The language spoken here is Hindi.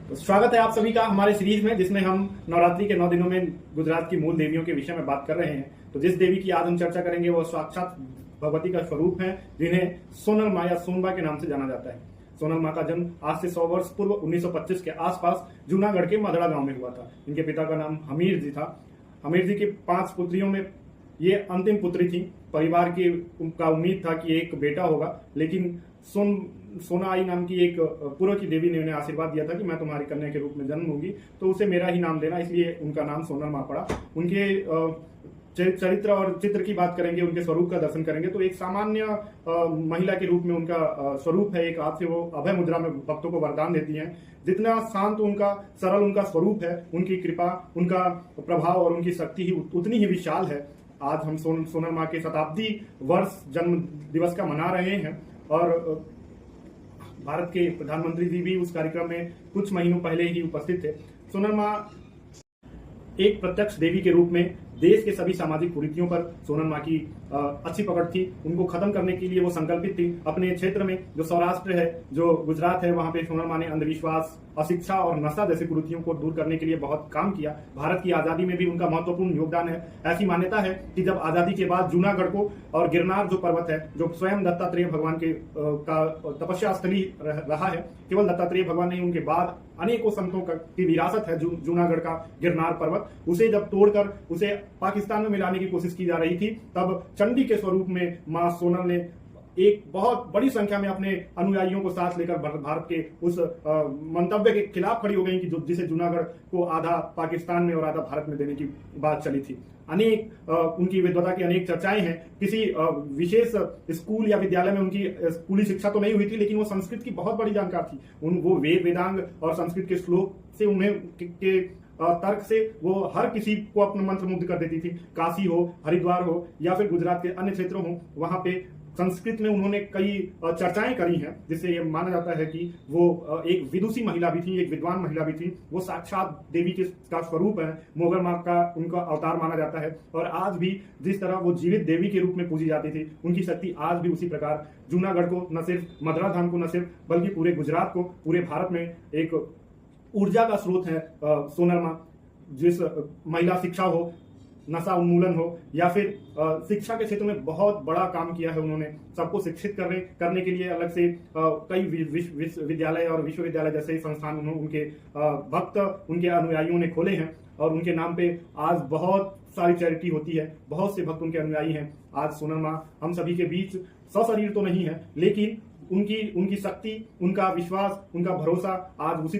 तो स्वागत है आप सभी का हमारे सीरीज में, जिसमें हम नवरात्रि के 9 दिनों में गुजरात की मूल देवियों के विषय में बात कर रहे हैं। तो जिस देवी की आज हम चर्चा करेंगे वो साक्षात भगवती का स्वरूप है, जिन्हें सोनल माँ या सोनबा के नाम से जाना जाता है। सोनल माँ का जन्म आज से 100 वर्ष पूर्व 1925 के आसपास जूनागढ़ के मदड़ा गांव में हुआ था। इनके पिता का नाम हमीर जी था। हमीर जी की 5 पुत्रियों में ये अंतिम पुत्री थी। परिवार की का उम्मीद था कि एक बेटा होगा, लेकिन सोना आई नाम की एक पूर्व की देवी ने उन्हें आशीर्वाद दिया था कि मैं तुम्हारी कन्या के रूप में जन्म लूंगी, तो उसे मेरा ही नाम देना, इसलिए उनका नाम सोनल माँ पड़ा। उनके चरित्र और चित्र की बात करेंगे, उनके स्वरूप का दर्शन करेंगे तो एक सामान्य महिला के रूप में उनका स्वरूप है। एक हाथ से वो अभय मुद्रा में भक्तों को वरदान देती हैं। जितना शांत उनका सरल उनका स्वरूप है, उनकी कृपा, उनका प्रभाव और उनकी शक्ति ही उतनी ही विशाल है। आज हम सोनल माँ के शताब्दी वर्ष जन्म दिवस का मना रहे हैं और भारत के प्रधानमंत्री जी भी उस कार्यक्रम में कुछ महीनों पहले ही उपस्थित थे। सोनल माँ एक प्रत्यक्ष देवी के रूप में देश के सभी सामाजिक कुरीतियों पर सोनल माँ की अच्छी पकड़ थी। उनको खत्म करने के लिए वो संकल्पित थी। अपने क्षेत्र में जो सौराष्ट्र है, जो गुजरात है, वहां पे सोनल माँ ने अंधविश्वास, अशिक्षा और नशा जैसी कुरीतियों को दूर करने के लिए बहुत काम किया। भारत की आजादी में भी उनका महत्वपूर्ण योगदान है। ऐसी मान्यता है कि जब आजादी के बाद जूनागढ़ को और गिरनार जो पर्वत है, जो स्वयं दत्तात्रेय भगवान के का तपस्या स्थली रहा है, केवल दत्तात्रेय भगवान नहीं, उनके बाद अनेकों संतों की विरासत है जूनागढ़ का गिरनार पर्वत, उसे जब तोड़कर उसे पाकिस्तान में मिलाने की कोशिश की जा रही थी, तब चंडी के स्वरूप में मां सोनल ने एक बहुत बड़ी संख्या में अपने अनुयायियों को साथ लेकर भारत के उस मंतव्य के खिलाफ खड़ी हो गई कि जिसे जूनागढ़ को आधा पाकिस्तान में और आधा भारत में देने की बात चली थी। अनेक उनकी विद्वता की अनेक चर्चाएं हैं। किसी विशेष स्कूल या विद्यालय में उनकी स्कूली शिक्षा तो नहीं हुई थी, लेकिन वो संस्कृत की बहुत बड़ी जानकार थी। वो वेदांग और संस्कृत के श्लोक से उन्हें के तर्क से वो हर किसी को अपने मंत्रमुग्ध कर देती थी। काशी हो, हरिद्वार हो या फिर गुजरात के अन्य क्षेत्रों हो, वहां पे संस्कृत में उन्होंने कई चर्चाएं करी हैं, जिससे ये माना जाता है कि वो एक विदुषी महिला भी थी, एक विद्वान महिला भी थी। वो साक्षात देवी का स्वरूप है। मोगल माँ का उनका अवतार माना जाता है। और आज भी जिस तरह वो जीवित देवी के रूप में पूजी जाती थी, उनकी शक्ति आज भी उसी प्रकार जूनागढ़ को, न सिर्फ मदरा धाम को, न सिर्फ बल्कि पूरे गुजरात को, पूरे भारत में एक ऊर्जा का स्रोत है सोनल माँ। जिस महिला शिक्षा हो, नशा उन्मूलन हो या फिर शिक्षा के क्षेत्र में बहुत बड़ा काम किया है उन्होंने। सबको शिक्षित करने के लिए अलग से कई विश्वविद्यालय और विश्वविद्यालय जैसे संस्थान उनके भक्त, उनके अनुयायियों ने खोले हैं और उनके नाम पे आज बहुत सारी चैरिटी होती है। बहुत से भक्त उनके अनुयायी हैं। आज सोनल माँ हम सभी के बीच सशरीर तो नहीं है, लेकिन उनकी शक्ति, उनका विश्वास, उनका भरोसा आज उसी